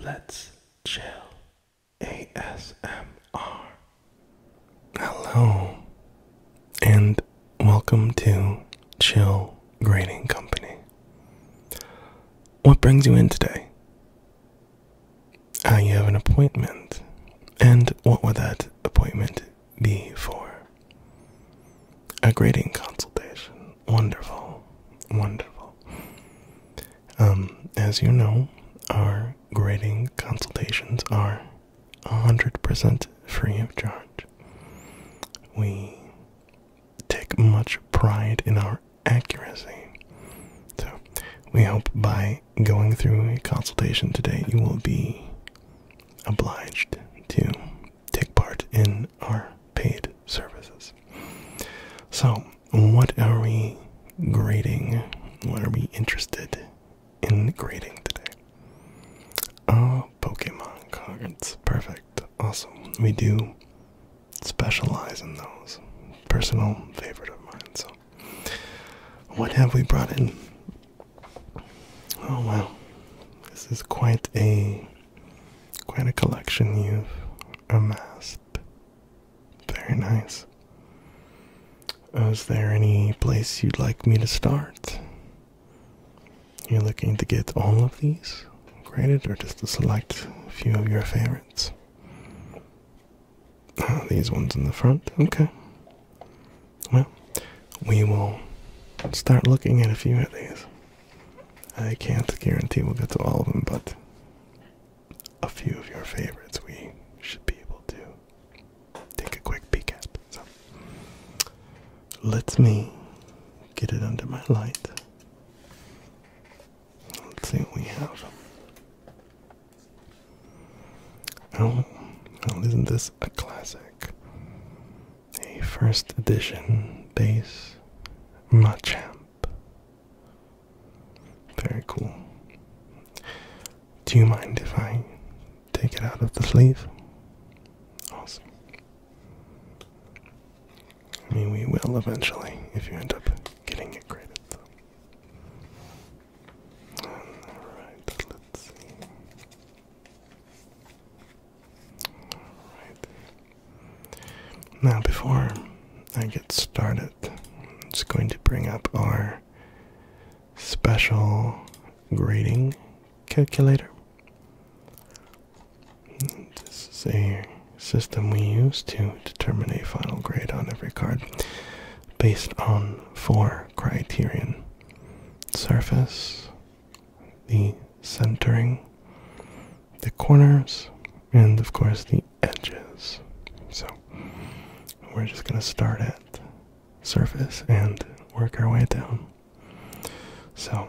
Let's chill. ASMR. Hello, and welcome to Chill Grading Company. What brings you in today? You have an appointment. And what would that appointment be for? A grading consultation. Wonderful. Wonderful. As you know, our grading consultations are 100% free of charge. We take much pride in our accuracy. So, we hope by going through a consultation today, you will be obliged to take part in our paid services. So, what are we grading? What are we interested in grading today? Oh, Pokemon cards. Perfect. Awesome. We do specialize in those. Personal favorite of mine. So, what have we brought in? Oh, wow. This is quite a collection you've amassed. Very nice. Is there any place you'd like me to start? You're looking to get all of these graded, or just to select a few of your favorites? These ones in the front? Okay. Well, we will start looking at a few of these. I can't guarantee we'll get to all of them, but a few of your favorites we should be able to take a quick peek at. So, let me get it under my light. Let's see what we have. Oh, well, isn't this a classic? A first edition base Machamp. Very cool. Do you mind if I take it out of the sleeve? Awesome. I mean, we will eventually if you end up getting it graded. Alright, let's see. Alright. Now, before I get started, I'm just going to bring up our special grading calculator. This is a system we use to determine a final grade on every card based on 4 criterion: surface, the centering, the corners, and of course the edges. So we're just going to start at surface and work our way down. So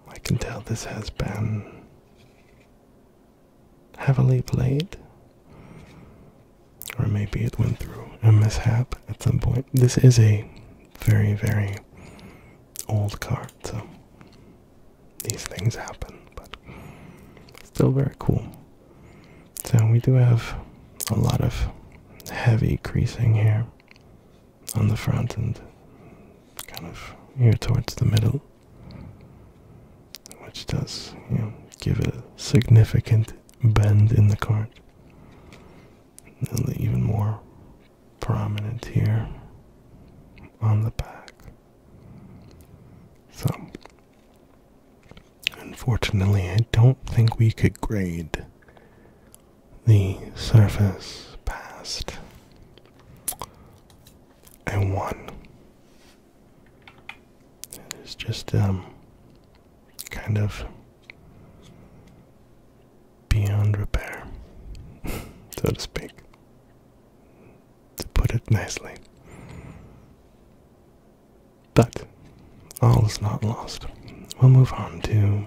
I can tell this has been heavily played, or maybe it went through a mishap at some point. This is a very, very old card, so these things happen, but still very cool. So we do have a lot of heavy creasing here on the front and kind of here towards the middle, which does, give it a significant bend in the card. And even more prominent here on the back. So, unfortunately, I don't think we could grade the surface past a 1. It is just kind of beyond repair, so to speak, to put it nicely. But all is not lost. We'll move on to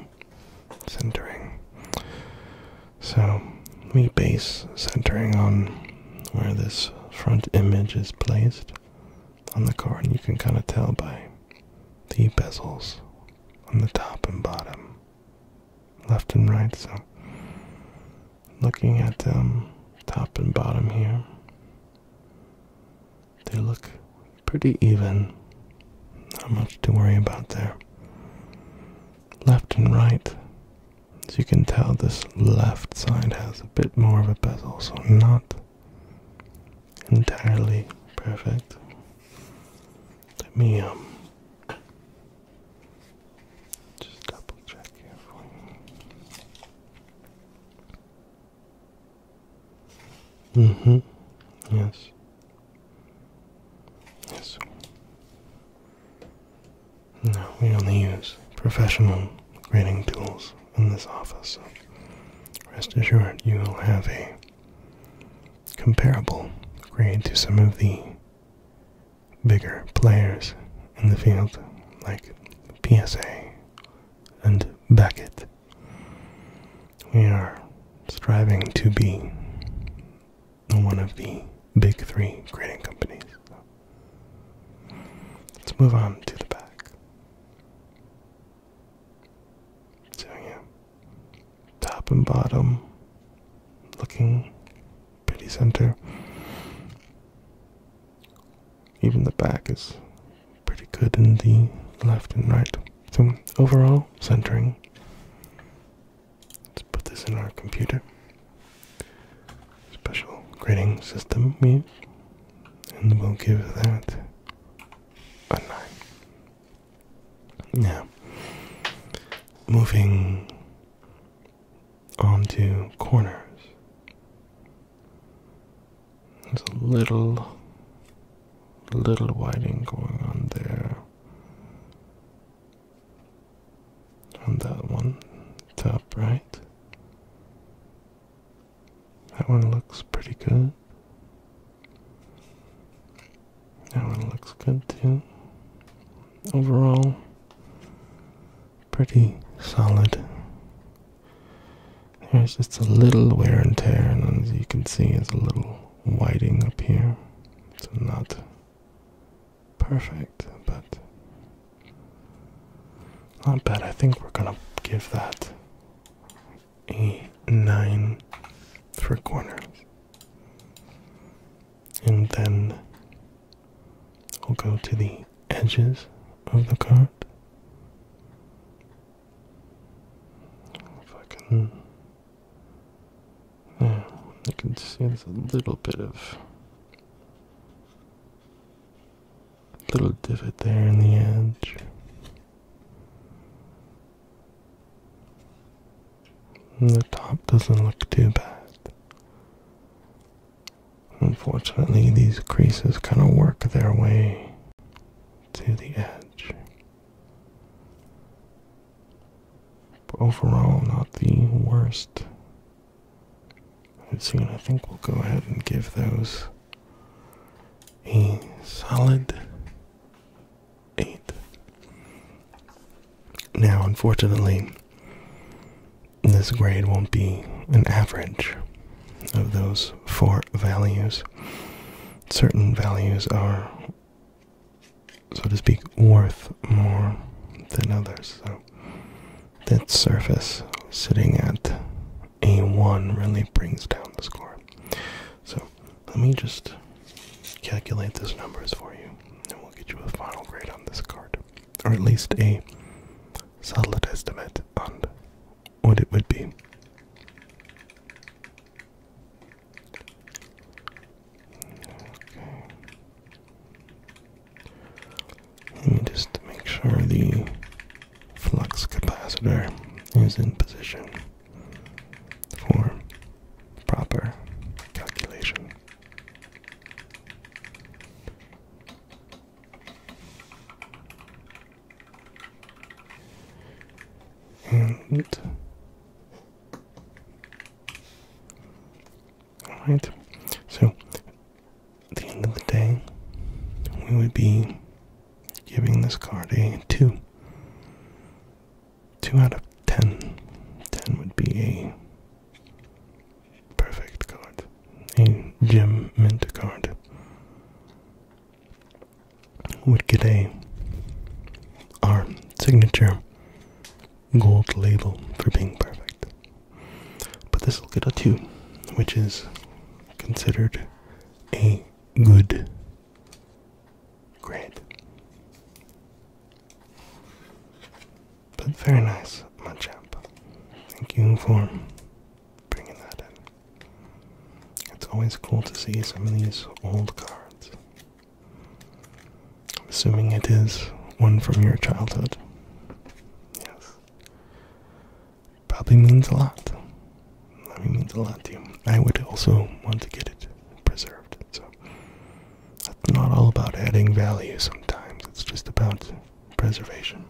centering. So we base centering on where this front image is placed on the card, and you can kind of tell by the bezels on the top and bottom, left and right. So looking at top and bottom here, they look pretty even. Not much to worry about there. Left and right, As you can tell, this left side has a bit more of a bezel, so not entirely perfect. Let me just double check here for you. Yes. Yes. No, we only use professional grading tools in this office, so rest assured you will have a comparable grade to some of the bigger players in the field, like PSA and Beckett. We are striving to be one of the big three grading companies. Let's move on to the back. So yeah, top and bottom looking pretty center. Even the back is pretty good in the left and right. So overall, centering. Let's put this in our computer. Special grading system we use. And we'll give that a 9. Now, moving on to corners. There's a little whiting going on there. On that one, top right. That one looks pretty good. That one looks good too. Overall, pretty solid. There's just a little wear and tear, and as you can see, there's a little whiting up here. It's not perfect, but not bad. I think we're gonna give that a 9 for corners. And then we'll go to the edges of the card. If I can, yeah, you can see there's a little bit of little divot there in the edge. And the top doesn't look too bad. Unfortunately, these creases kind of work their way to the edge. But overall, not the worst I've seen. I think we'll go ahead and give those a solid 8. Now, unfortunately, this grade won't be an average of those 4 values. Certain values are, so to speak, worth more than others. So that surface sitting at a 1 really brings down the score. So let me just calculate those numbers for you, and we'll get you a final grade on this card, or at least a solid estimate on what it would be. Okay. Let me just make sure the flux capacitor is in position for proper calculation. And alright, so at the end of the day, we would be giving this card a 2. 2 out of 10. 10 would be a perfect card. A gem mint card would get our signature gold label for being perfect. But this will get a 2, which is considered a good grade. But very nice, my champ. Thank you you for bringing that in. It's always cool to see some of these old cards. I'm assuming it is one from your childhood. Yes. Probably means a lot. Probably means a lot to you. I would also want to get it preserved. So it's not all about adding value sometimes. It's just about preservation.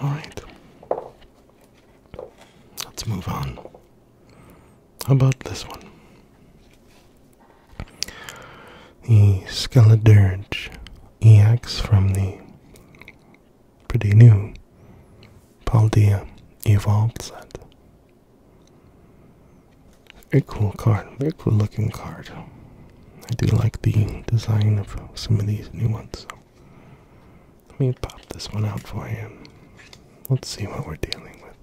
Alright. Let's move on. How about this one? The Skeledirge EX from the pretty new Paldea Evolved set. Very cool card. Very cool looking card. I do like the design of some of these new ones. So let me pop this one out for you. Let's see what we're dealing with.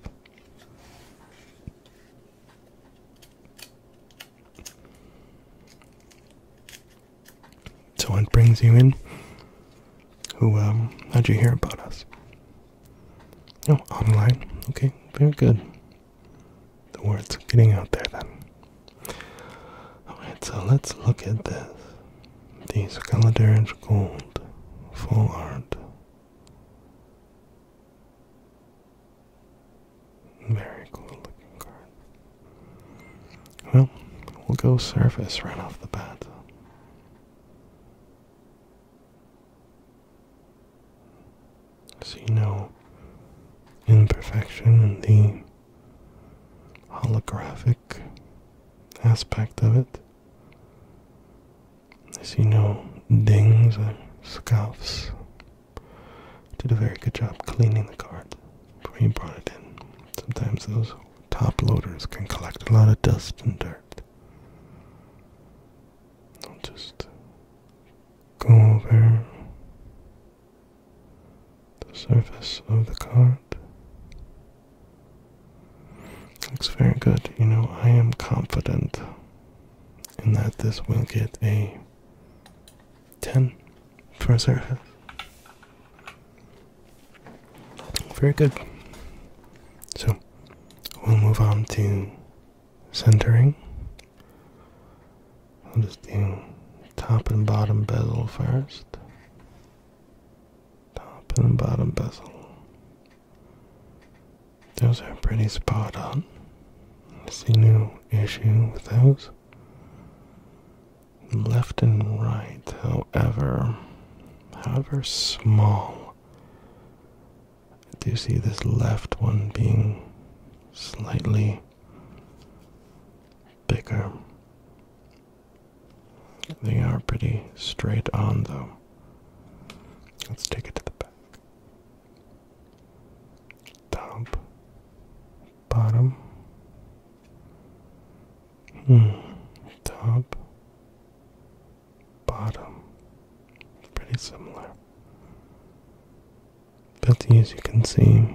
So what brings you in? How'd you hear about us? Oh, online. Okay, very good. The word's getting out there then. Alright, so let's look at this. The Skeledirge Gold Full Art. Very cool looking card. Well, we'll go surface right off the bat. See no imperfection in the holographic aspect of it. I see no dings or scuffs. Did a very good job cleaning the card before you brought it in. Sometimes those top loaders can collect a lot of dust and dirt. I'll just go over the surface of the card. Looks very good. You know, I am confident in that this will get a 10 for a surface. Very good. So, we'll move on to centering. I'll just do top and bottom bezel first. Top and bottom bezel. Those are pretty spot on. I see no issue with those. Left and right, however small. I do see this left one being slightly bigger. They are pretty straight on though. Let's take it to the back. Top, bottom, top, bottom. Pretty similar. But as you can see,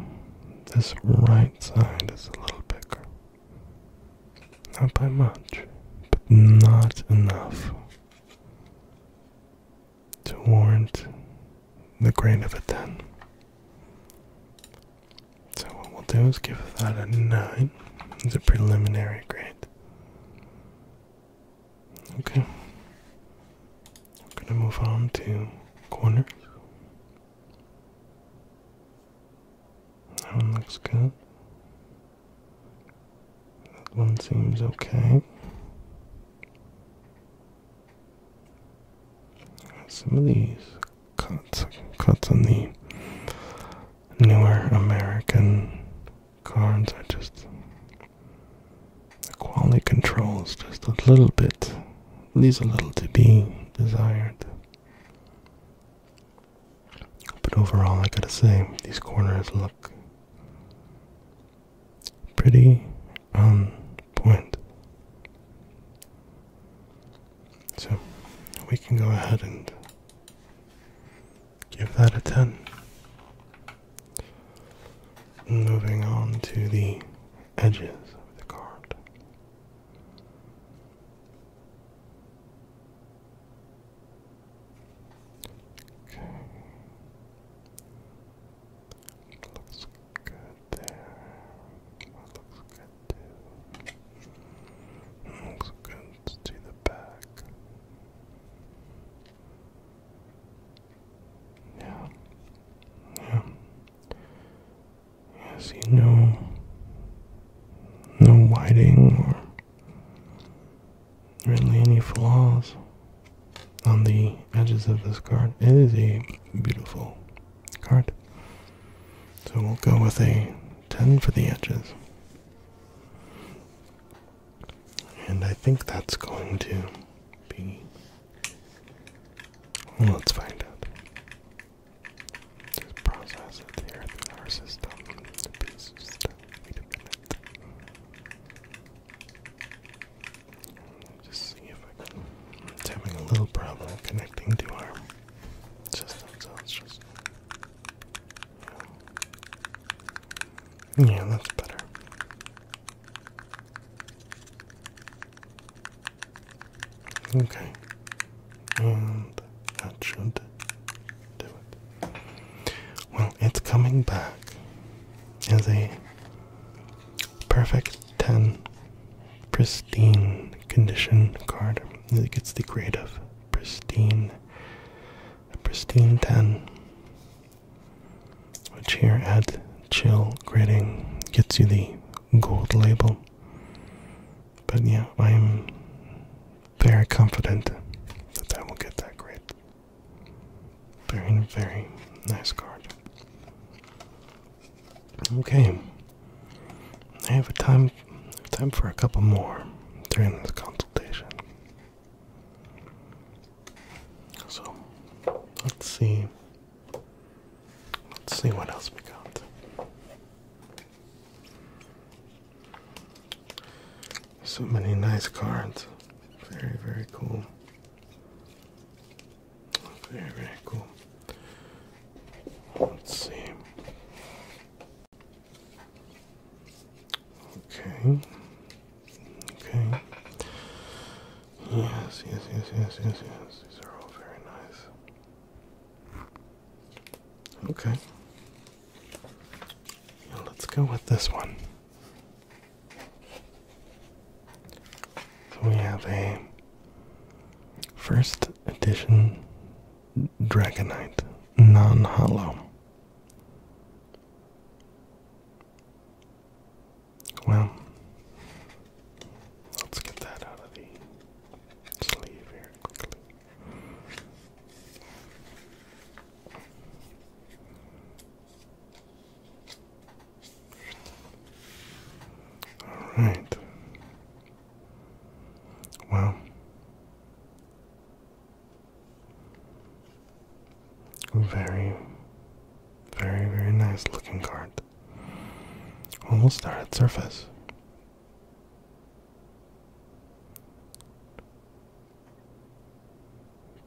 this right side is a little bigger. Not by much, but not enough to warrant the grade of a 10. So what we'll do is give that a 9 as a preliminary grade. Okay. I'm gonna move on to corners. That one looks good. That one seems okay. Some of these cuts on the newer American cards are just, the quality control is just a little bit, leaves a little to be desired. But overall, I gotta say, these corners look pretty on point. So we can go ahead and give that a 10. Moving on to the edges of the card. Okay. Looks good there. whiting or really any flaws on the edges of this card. It is a beautiful card. So we'll go with a 10 for the edges. And I think that's going to be... Well, let's find out. Just process it here in our system. The piece of stuff. Wait a minute. Just see if I can... It's having a little problem connecting to our system, so it's just... Yeah, that's better. Okay, and that should do it. Well, it's coming back as a perfect 10 pristine condition card. It gets the grade of pristine, a pristine 10, which here at Chill grading gets you the gold label. But yeah, I'm very confident that that will get that grade. Very, very nice card. Okay, I have time for a couple more during this consultation. So let's see what else we got. So many nice cards. Very, very cool. Very, very cool. Let's see. Okay. Okay. Yes. These are all very nice. Okay. Now let's go with this one. So we have a first edition Dragonite non-hollow. Well, let's get that out of the sleeve here quickly. Alright. Well, very, very, very nice looking card. Well, we'll start at surface.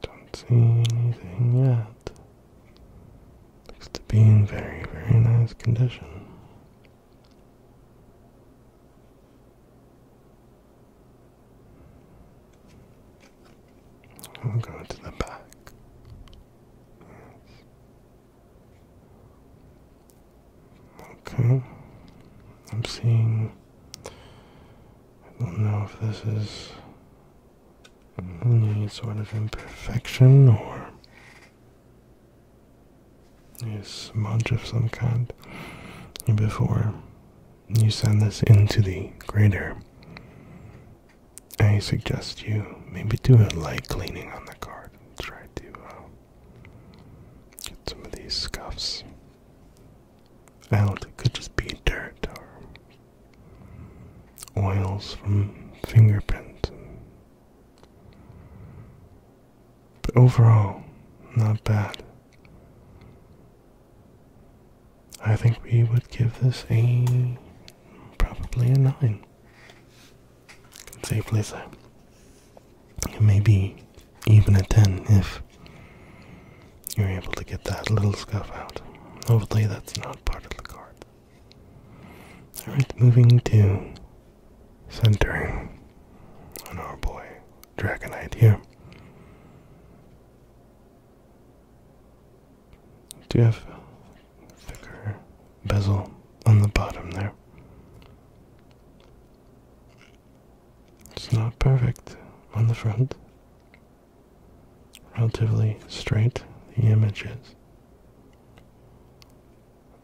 Don't see anything yet. Looks to be in very, very nice condition. We'll go to the back. Okay. I'm seeing, I don't know if this is any sort of imperfection or a smudge of some kind. And before you send this into the grader, I suggest you maybe do a light cleaning on the card. Try to get some of these scuffs out. It could just be dirt or oils from fingerprints. But overall, not bad. I think we would give this probably a 9. Can safely say. Maybe even a 10 if you're able to get that little scuff out. Hopefully that's not part of the card. Alright, moving to centering on our boy Dragonite here. Do you have thicker bezel on the bottom there? It's not perfect on the front. Relatively straight, the image is.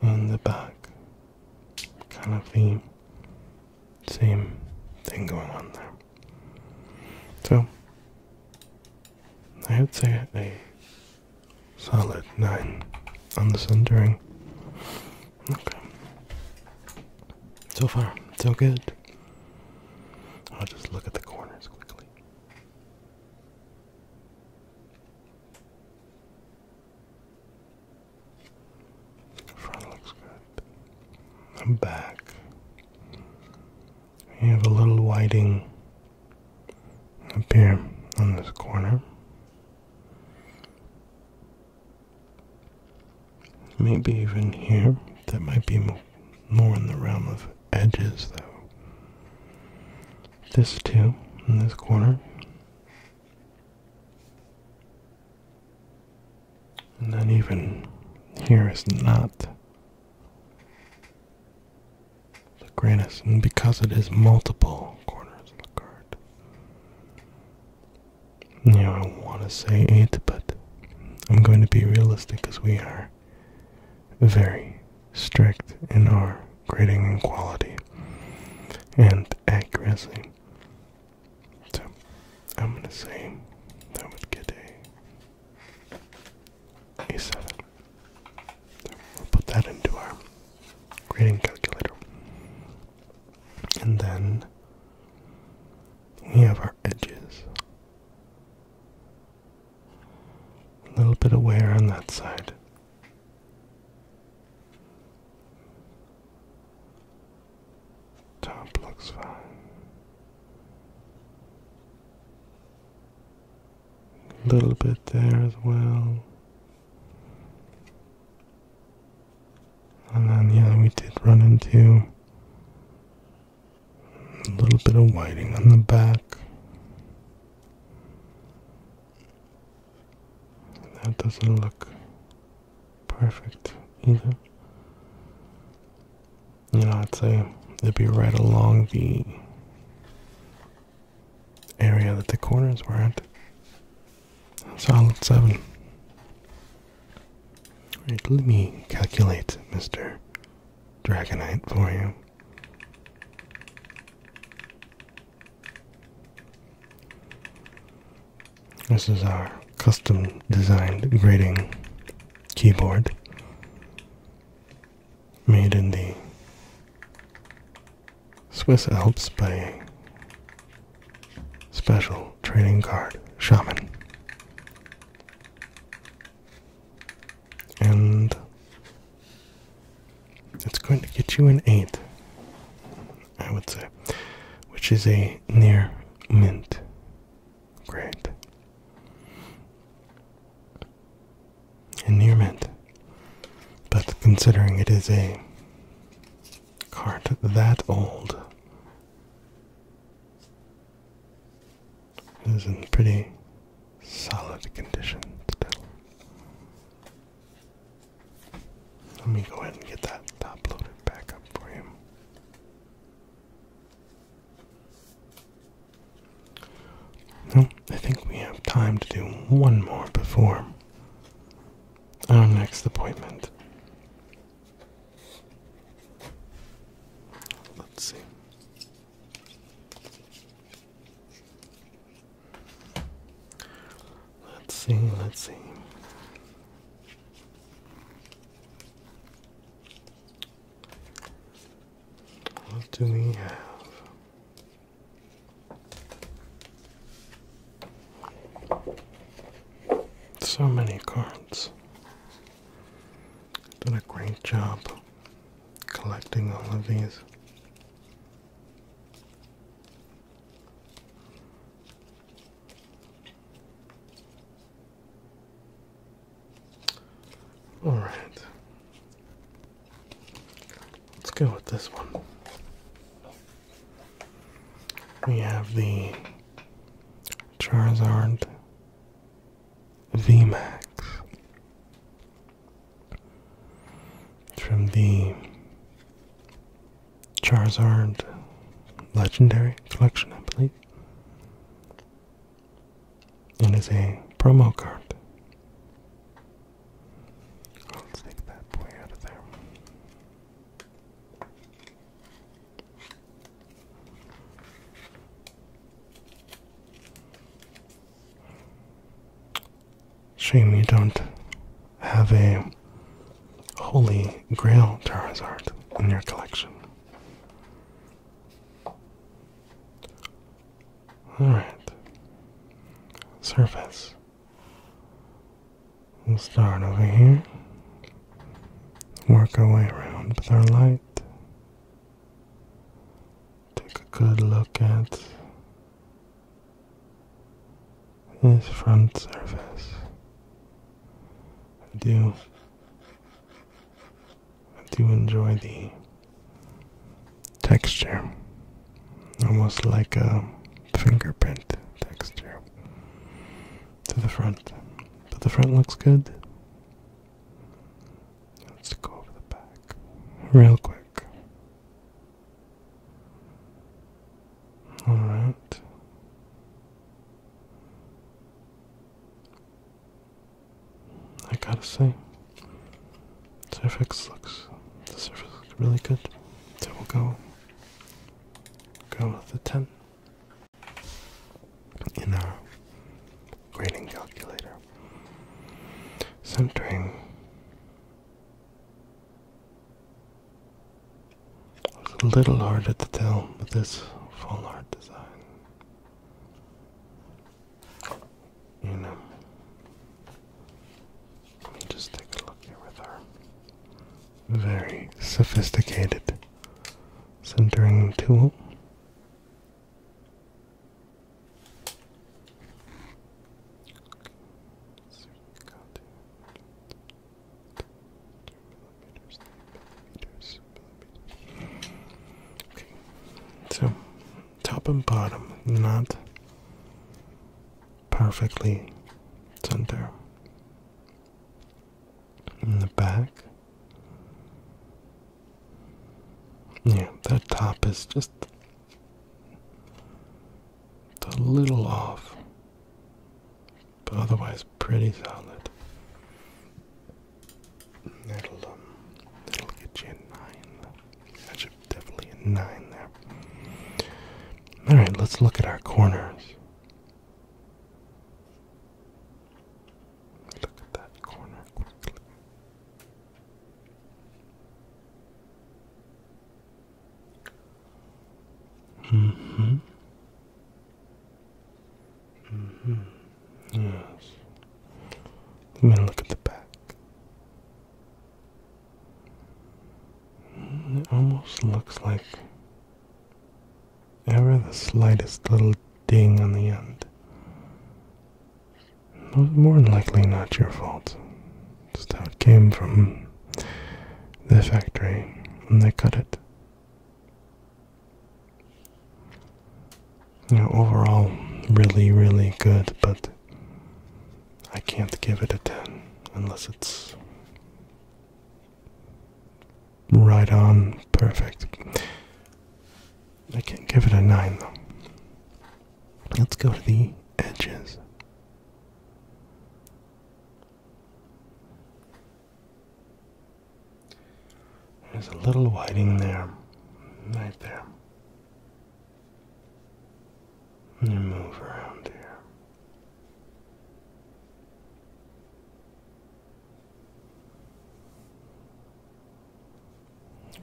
On the back, kind of the same thing going on there. So, I would say a solid 9 on the centering. Okay. So far, so good. I'll just look at the corners quickly. The front looks good. The back. We have a little whiting up here on this corner. Maybe even here. That might be more in the realm of edges, though. This too, in this corner. And then even here is not the greatest. And because it is multiple corners of the card, I want to say 8, but I'm going to be realistic because we are very strict in our grading and quality and accuracy. So I'm going to say that would get a 7. So we'll put that into our grading calculator. And then we have our edges. A little bit of wear on that side. Top looks fine. A little bit there as well. And then, yeah, we did run into a little bit of whiting on the back. That doesn't look perfect either. I'd say it'd be right along the area that the corners were at. Solid 7. Right, let me calculate Mr. Dragonite for you. This is our custom designed grading keyboard made in the Swiss Alps by a special trading card shaman. And it's going to get you an 8, I would say, which is a near mint grade. A near mint. But considering it is a card that old, it is in pretty solid condition still. Let me go ahead and get that top loaded back up for you. Well, I think we have time to do one more before our next appointment. Let's see. Let's see. What do we have? So many cards. Done a great job collecting all of these. Alright. Let's go with this one. We have the Charizard VMAX from the Charizard Legendary Collection, I believe. It is a promo card. Let's take that boy out of there. Shame you don't have a Holy Grail Charizard in your collection. Alright. Surface. We'll start over here. Work our way around with our light. Take a good look at this front surface. I do enjoy the texture, almost like a fingerprint texture to the front. But the front looks good. Let's go over the back real quick. Alright. I gotta say, the surface looks really good. So we'll go with the 10 in our grading calculator. Centering was a little harder to tell with this full art design. You know, let me just take a look here with our very sophisticated centering tool. Okay, so top and bottom not perfectly center. In the back, yeah, that top is just a little off, but otherwise pretty solid. That'll get you a 9. That should definitely a 9 there. Alright, let's look at our corners. Look at that corner quickly. Yes. Let me look at the back. It almost looks like ever the slightest little ding on the end. It was more than likely not your fault. Just how it came from the factory when they cut it. You know, overall, really, really good, but I can't give it a 10 unless it's right on perfect. I can't give it a 9 though. Let's go to the edges. There's a little whiting there, right there. And you move around here.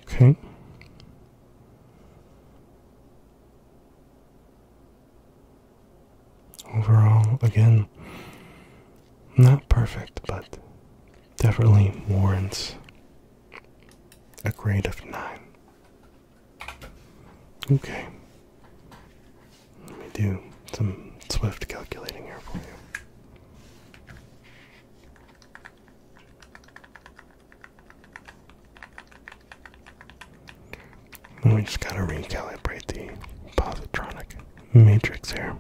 Okay. Overall, again, not perfect, but definitely warrants a grade of 9. Okay. Let me do some swift calculating here for you. And we just gotta recalibrate the positronic matrix here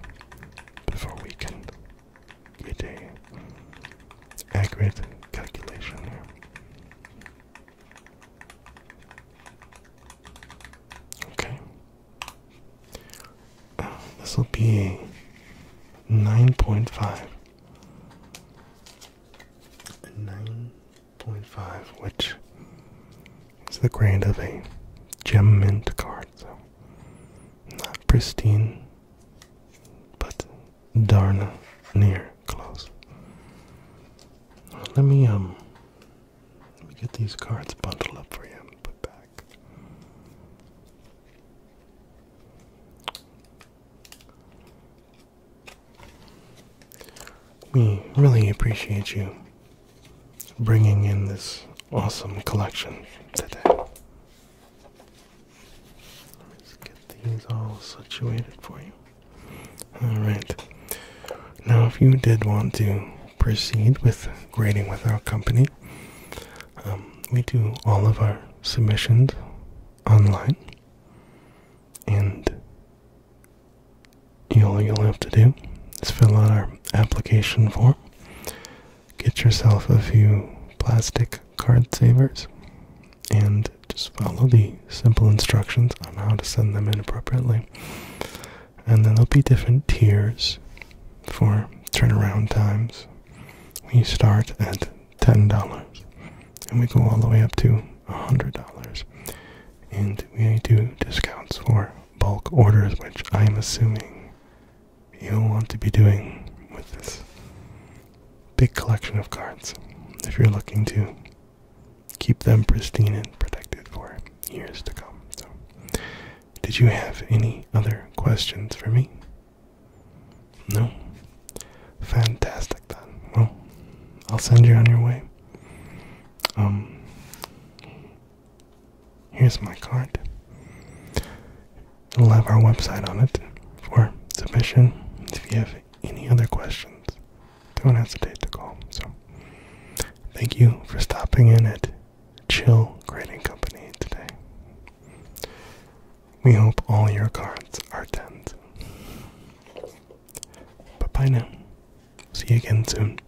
before we can get a accurate calculation here. Okay. This will be a 9.5. A 9.5, which is the grade of a gem mint card, so not pristine, but darn near close. let me get these cards bundled up for you and put back. We really appreciate you bringing in this awesome collection today. Let's get these all situated for you. Alright. Now, if you did want to proceed with grading with our company, we do all of our submissions online, and all you'll have to do is fill out our application form, get yourself a few plastic card savers, and just follow the simple instructions on how to send them in appropriately. And then there'll be different tiers for turnaround times. We start at $10 and we go all the way up to $100. And we do discounts for bulk orders, which I'm assuming you'll want to be doing with this big collection of cards if you're looking to keep them pristine and protected for years to come. So, did you have any other questions for me? No? Fantastic then. Well, I'll send you on your way. Here's my card. It'll have our website on it for submission. If you have any other questions, don't hesitate to call. So, thank you for stopping in at Chill Grading Company today. We hope all your cards are 10s. Bye-bye now. See you again soon.